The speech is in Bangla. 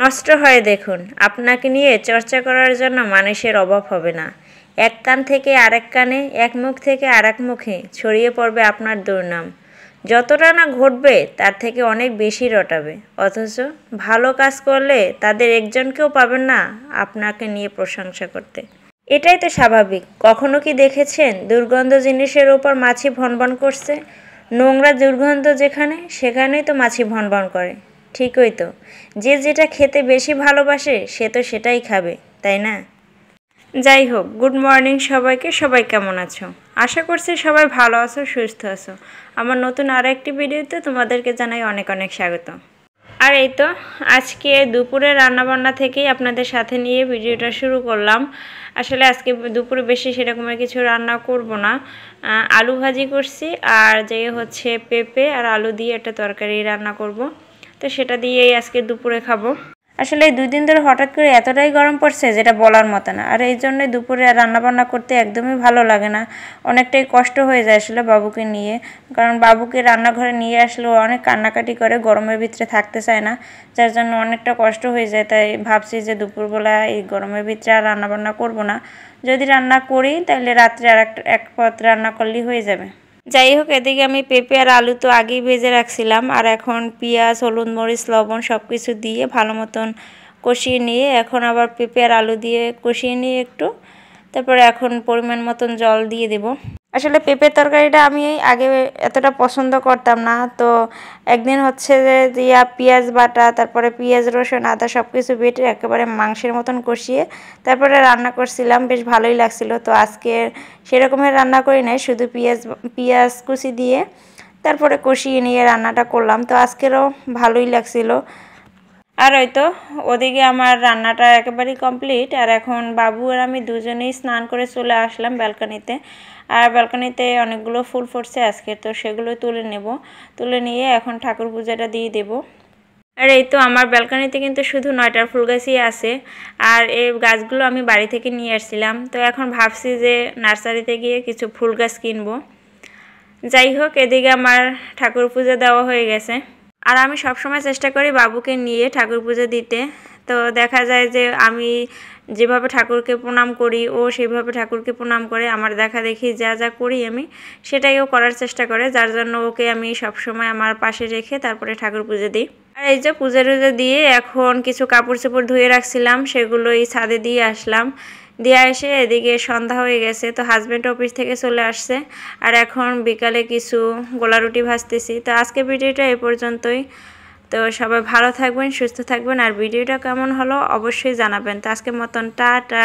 মস্ত হয়ে দেখুন, আপনাকে নিয়ে চর্চা করার জন্য মানুষের অভাব হবে না। এক কান থেকে আরেক কানে, এক মুখ থেকে আরেক মুখে ছড়িয়ে পড়বে আপনার দুর্নাম। যতটা না ঘটবে তার থেকে অনেক বেশি রটাবে, অথচ ভালো কাজ করলে তাদের একজনকেও পাবেন না আপনাকে নিয়ে প্রশংসা করতে। এটাই তো স্বাভাবিক। কখনো কি দেখেছেন দুর্গন্ধ জিনিসের ওপর মাছি ভনভন করছে? নোংরা দুর্গন্ধ যেখানে, সেখানেই তো মাছি ভনভন করে। ঠিকই তো, যে যেটা খেতে বেশি ভালোবাসে সে তো সেটাই খাবে, তাই না? যাই হোক, গুড মর্নিং সবাইকে। সবাই কেমন আছো? আশা করছি সবাই ভালো আছো, সুস্থ আছো। আমার নতুন আরও একটি ভিডিওতে তোমাদেরকে জানাই অনেক অনেক স্বাগত। আর এই তো আজকে দুপুরে রান্নাবান্না থেকেই আপনাদের সাথে নিয়ে ভিডিওটা শুরু করলাম। আসলে আজকে দুপুরে বেশি সেরকমের কিছু রান্না করব না। আলু ভাজি করছি, আর যে হচ্ছে পেঁপে আর আলু দিয়ে একটা তরকারি রান্না করব। তো সেটা দিয়েই আজকে দুপুরে খাবো। আসলে এই 2 দিন ধরে হঠাৎ করে এতটাই গরম পড়ছে যেটা বলার মতো না। আর এই জন্যে দুপুরে রান্নাবান্না করতে একদমই ভালো লাগে না, অনেকটাই কষ্ট হয়ে যায় আসলে বাবুকে নিয়ে। কারণ বাবুকে রান্নাঘরে নিয়ে আসলেও অনেক কান্নাকাটি করে, গরমের ভিতরে থাকতে চায় না, যার জন্য অনেকটা কষ্ট হয়ে যায়। তাই ভাবছি যে দুপুরবেলা এই গরমের ভিতরে আর রান্নাবান্না করব না। যদি রান্না করি তাহলে রাত্রে আর এক পদ রান্না করলেই হয়ে যাবে। যাই হোক, এদিকে আমি পেঁপে আর আলু তো আগেই ভেজে রাখছিলাম, আর এখন পেঁয়াজ, হলুদ, মরিচ, লবণ সব কিছু দিয়ে ভালো মতন কষিয়ে নিয়ে এখন আবার পেঁপে আর আলু দিয়ে কষিয়ে নিয়ে একটু, তারপরে এখন পরিমাণ মতন জল দিয়ে দেব। আসলে পেঁপের তরকারিটা আমি আগে এতটা পছন্দ করতাম না, তো একদিন হচ্ছে যে দিয়া পেঁয়াজ বাটা, তারপরে পেঁয়াজ, রসুন, আদা সব কিছু বেটে একেবারে মাংসের মতন কষিয়ে তারপরে রান্না করছিলাম, বেশ ভালোই লাগছিল। তো আজকে সেরকমের রান্না করি নাই, শুধু পেঁয়াজ কুচি দিয়ে তারপরে কষিয়ে নিয়ে রান্নাটা করলাম। তো আজকেরও ভালোই লাগছিল। আর ওই তো ওদিকে আমার রান্নাটা একেবারেই কমপ্লিট। আর এখন বাবু আর আমি দুজনেই স্নান করে চলে আসলাম ব্যালকনিতে। আর ব্যালকনিতে অনেকগুলো ফুল ফুটছে আজকে, তো সেগুলো তুলে নিয়ে এখন ঠাকুর পূজাটা দিয়ে দেব। আর এই তো আমার ব্যালকনিতে কিন্তু শুধু 9টা ফুল গাছই আছে, আর এই গাছগুলো আমি বাড়ি থেকে নিয়ে আসছিলাম। তো এখন ভাবছি যে নার্সারিতে গিয়ে কিছু ফুল গাছ কিনবো। যাই হোক, এদিকে আমার ঠাকুর পূজা দেওয়া হয়ে গেছে। আর আমি সবসময় চেষ্টা করি বাবুকে নিয়ে ঠাকুর পুজো দিতে। তো দেখা যায় যে আমি যেভাবে ঠাকুরকে প্রণাম করি ও সেভাবে ঠাকুরকে প্রণাম করে, আমার দেখা দেখি যা যা করি আমি সেটাই ও করার চেষ্টা করে, যার জন্য ওকে আমি সবসময় আমার পাশে রেখে তারপরে ঠাকুর পুজো দিই। আর এই যে পূজা টুজা দিয়ে এখন কিছু কাপড় চোপড় ধুয়ে রাখছিলাম, সেগুলোই ছাদে দিয়ে আসলাম। দিয়ে এসে এদিকে সন্ধ্যা হয়ে গেছে, তো হাজব্যান্ড অফিস থেকে চলে আসছে, আর এখন বিকালে কিছু গোলা রুটি ভাজতেছি। তো আজকে ভিডিওটা এ পর্যন্তই। তো সবাই ভালো থাকবেন, সুস্থ থাকবেন, আর ভিডিওটা কেমন হলো অবশ্যই জানাবেন। তো আজকের মতন টাটা।